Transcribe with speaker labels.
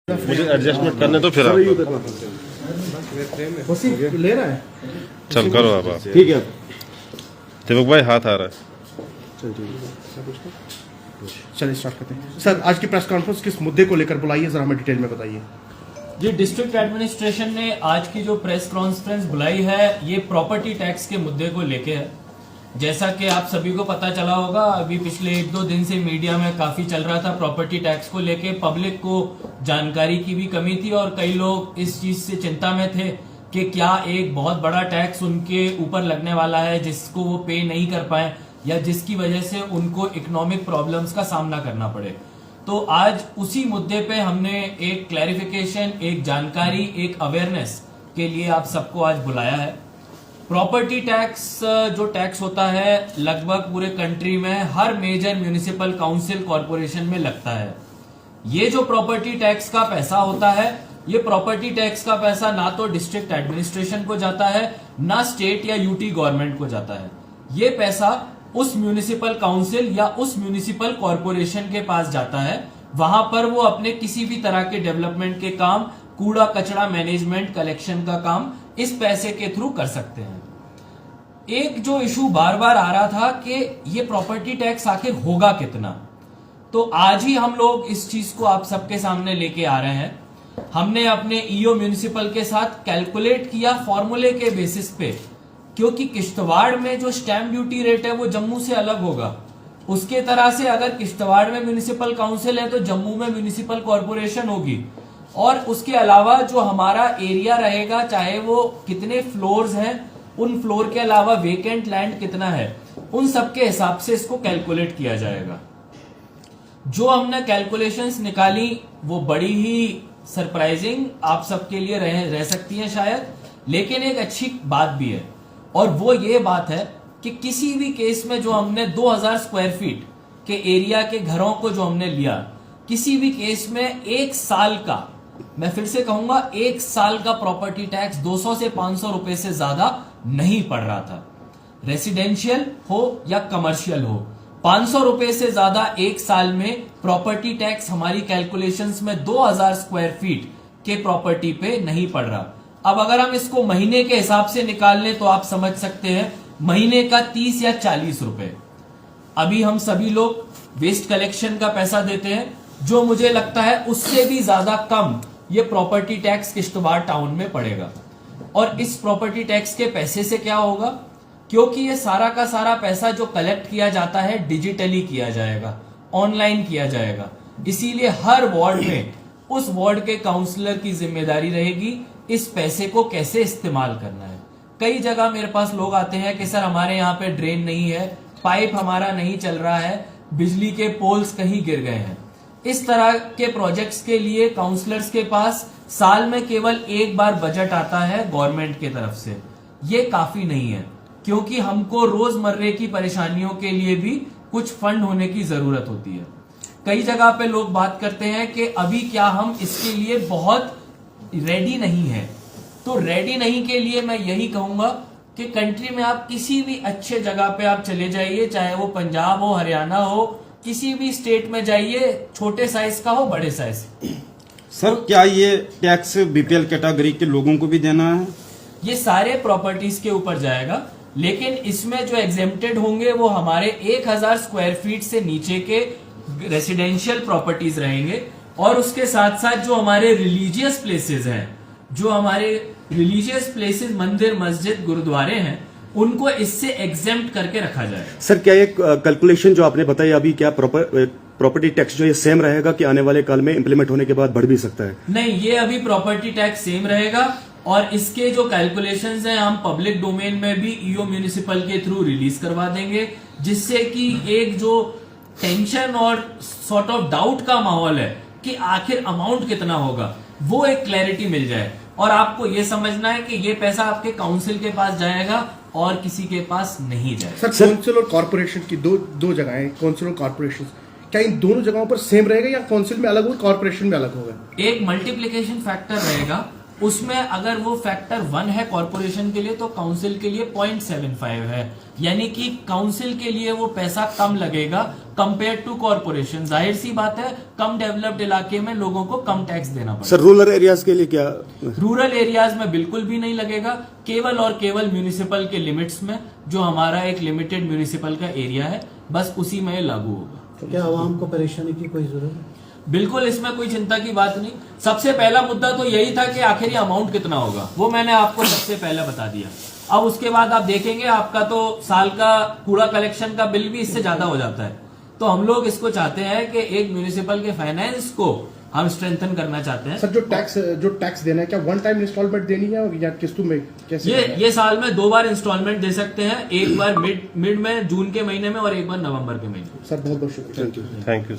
Speaker 1: मुझे एडजस्टमेंट करने तो फिर आप
Speaker 2: ले रहा है।
Speaker 1: चल करो आप
Speaker 2: ठीक है
Speaker 1: दीपक भाई हाथ आ रहा है।
Speaker 2: चलिए स्टार्ट करते हैं। सर आज की प्रेस कॉन्फ्रेंस किस मुद्दे को लेकर बुलाई है, जरा हमें डिटेल में बताइए।
Speaker 3: जी, डिस्ट्रिक्ट एडमिनिस्ट्रेशन ने आज की जो प्रेस कॉन्फ्रेंस बुलाई है ये प्रॉपर्टी टैक्स के मुद्दे को लेके है। जैसा कि आप सभी को पता चला होगा, अभी पिछले 1-2 दिन से मीडिया में काफी चल रहा था प्रॉपर्टी टैक्स को लेके। पब्लिक को जानकारी की भी कमी थी और कई लोग इस चीज से चिंता में थे कि क्या एक बहुत बड़ा टैक्स उनके ऊपर लगने वाला है जिसको वो पे नहीं कर पाए या जिसकी वजह से उनको इकोनॉमिक प्रॉब्लम्स का सामना करना पड़े। तो आज उसी मुद्दे पे हमने एक क्लैरिफिकेशन, एक जानकारी, एक अवेयरनेस के लिए आप सबको आज बुलाया है। प्रॉपर्टी टैक्स जो टैक्स होता है लगभग पूरे कंट्री में हर मेजर म्युनिसिपल काउंसिल कॉरपोरेशन में लगता है। ये जो प्रॉपर्टी टैक्स का पैसा होता है, ये प्रॉपर्टी टैक्स का पैसा ना तो डिस्ट्रिक्ट एडमिनिस्ट्रेशन को जाता है, ना स्टेट या यूटी गवर्नमेंट को जाता है। ये पैसा उस म्युनिसिपल काउंसिल या उस म्युनिसिपल कॉरपोरेशन के पास जाता है। वहां पर वो अपने किसी भी तरह के डेवलपमेंट के काम, कूड़ा कचरा मैनेजमेंट, कलेक्शन का काम इस पैसे के थ्रू कर सकते हैं। एक जो इशू बार बार आ रहा था कि ये प्रॉपर्टी टैक्स आखिर होगा कितना, तो आज ही हम लोग इस चीज को आप सबके सामने लेके आ रहे हैं। हमने अपने ईओ म्युनिसिपल के साथ कैलकुलेट किया फॉर्मूले के बेसिस पे, क्योंकि किश्तवाड़ में जो स्टैंप ड्यूटी रेट है वो जम्मू से अलग होगा। उसके तरह से अगर किश्तवाड़ में म्युनिसिपल काउंसिल है तो जम्मू में म्युनिसिपल कॉरपोरेशन होगी। और उसके अलावा जो हमारा एरिया रहेगा, चाहे वो कितने फ्लोर्स हैं, उन फ्लोर के अलावा वेकेंट लैंड कितना है, उन सब के हिसाब से इसको कैलकुलेट किया जाएगा। जो हमने कैलकुलेशंस निकाली वो बड़ी ही सरप्राइजिंग आप सबके लिए रह सकती हैं शायद, लेकिन एक अच्छी बात भी है। और वो ये बात है कि किसी भी केस में जो हमने 2000 स्क्वायर फीट के एरिया के घरों को जो हमने लिया, किसी भी केस में 1 साल का, मैं फिर से कहूंगा 1 साल का प्रॉपर्टी टैक्स 200 से 500 रुपए से ज्यादा नहीं पड़ रहा था। रेसिडेंशियल हो या कमर्शियल हो, 500 रुपए से ज्यादा 1 साल में प्रॉपर्टी टैक्स हमारी कैलकुलेशंस में 2000 स्क्वायर फीट के प्रॉपर्टी पे नहीं पड़ रहा। अब अगर हम इसको महीने के हिसाब से निकाल लें तो आप समझ सकते हैं महीने का 30 या 40 रुपए। अभी हम सभी लोग वेस्ट कलेक्शन का पैसा देते हैं, जो मुझे लगता है उससे भी ज्यादा कम ये प्रॉपर्टी टैक्स किश्तवाड़ टाउन में पड़ेगा। और इस प्रॉपर्टी टैक्स के पैसे से क्या होगा, क्योंकि ये सारा का सारा पैसा जो कलेक्ट किया जाता है डिजिटली किया जाएगा, ऑनलाइन किया जाएगा। इसीलिए हर वार्ड में उस वार्ड के काउंसलर की जिम्मेदारी रहेगी इस पैसे को कैसे इस्तेमाल करना है। कई जगह मेरे पास लोग आते हैं कि सर हमारे यहाँ पे ड्रेन नहीं है, पाइप हमारा नहीं चल रहा है, बिजली के पोल्स कहीं गिर गए हैं। इस तरह के प्रोजेक्ट्स के लिए काउंसलर्स के पास साल में केवल 1 बार बजट आता है गवर्नमेंट की तरफ से। ये काफी नहीं है, क्योंकि हमको रोजमर्रे की परेशानियों के लिए भी कुछ फंड होने की जरूरत होती है। कई जगह पे लोग बात करते हैं कि अभी क्या हम इसके लिए बहुत रेडी नहीं है। तो रेडी नहीं के लिए मैं यही कहूंगा कि कंट्री में आप किसी भी अच्छे जगह पे आप चले जाइए, चाहे वो पंजाब हो, हरियाणा हो, किसी भी स्टेट में जाइए, छोटे साइज का हो, बड़े साइज।
Speaker 4: सर क्या ये टैक्स बीपीएल कैटेगरी के लोगों को भी देना है?
Speaker 3: ये सारे प्रॉपर्टीज के ऊपर जाएगा, लेकिन इसमें जो एग्जेम्प्टेड होंगे वो हमारे 1000 स्क्वायर फीट से नीचे के रेसिडेंशियल प्रॉपर्टीज रहेंगे। और उसके साथ साथ जो हमारे रिलीजियस प्लेसेस हैं, जो हमारे रिलीजियस प्लेसेस, मंदिर, मस्जिद, गुरुद्वारे हैं, उनको इससे एग्जेम्प्ट करके रखा जाए।
Speaker 2: सर क्या ये कैलकुलेशन जो आपने बताई अभी, क्या प्रॉपर्टी टैक्स जो ये सेम रहेगा कि आने वाले काल में इंप्लीमेंट होने के बाद बढ़ भी सकता है?
Speaker 3: नहीं, ये अभी प्रॉपर्टी टैक्स सेम रहेगा और इसके जो कैलकुलेशंस हैं हम पब्लिक डोमेन में भी ईओ म्युनिसिपल के थ्रू रिलीज करवा देंगे, जिससे कि एक जो टेंशन और सॉर्ट ऑफ डाउट का माहौल है कि आखिर अमाउंट कितना होगा, वो एक क्लैरिटी मिल जाए। और आपको ये समझना है कि ये पैसा आपके काउंसिल के पास जाएगा और किसी के पास नहीं जाएगा।
Speaker 5: सर काउंसिल और कॉर्पोरेशन की दो जगहें, काउंसिल और कॉर्पोरेशन, क्या इन दोनों जगहों पर सेम रहेगा या काउंसिल में अलग होगा, कॉर्पोरेशन में अलग होगा?
Speaker 3: एक मल्टीप्लिकेशन फैक्टर रहेगा उसमें अगर वो फैक्टर 1 है कॉरपोरेशन के लिए तो काउंसिल के लिए 0.75 है, यानी कि काउंसिल के लिए वो पैसा कम लगेगा कंपेयर टू कॉरपोरेशन। जाहिर सी बात है, कम डेवलप्ड इलाके में लोगों को कम टैक्स देना पड़ेगा।
Speaker 2: सर रूरल एरियाज के लिए क्या?
Speaker 3: रूरल एरियाज में बिल्कुल भी नहीं लगेगा, केवल और केवल म्यूनिसिपल के लिमिट्स में, जो हमारा एक लिमिटेड म्यूनिसिपल का एरिया है, बस उसी में लागू होगा।
Speaker 6: तो क्या आवाम को परेशानी की कोई जरूरत है?
Speaker 3: बिल्कुल, इसमें कोई चिंता की बात नहीं। सबसे पहला मुद्दा तो यही था कि आखिर ये अमाउंट कितना होगा, वो मैंने आपको सबसे पहले बता दिया। अब उसके बाद आप देखेंगे आपका तो साल का कूड़ा कलेक्शन का बिल भी इससे ज्यादा हो जाता है। तो हम लोग इसको चाहते हैं कि एक म्यूनिसिपल के फाइनेंस को हम स्ट्रेंथन करना चाहते हैं।
Speaker 5: सर जो टैक्स देना है, क्या वन टाइम इंस्टॉलमेंट देनी है या किस्तों में कैसे?
Speaker 3: ये साल में 2 बार इंस्टॉलमेंट दे सकते हैं, एक बार मिड में जून के महीने में और एक बार नवंबर के महीने में।
Speaker 5: सर बहुत बहुत शुक्रिया।
Speaker 1: Thank you.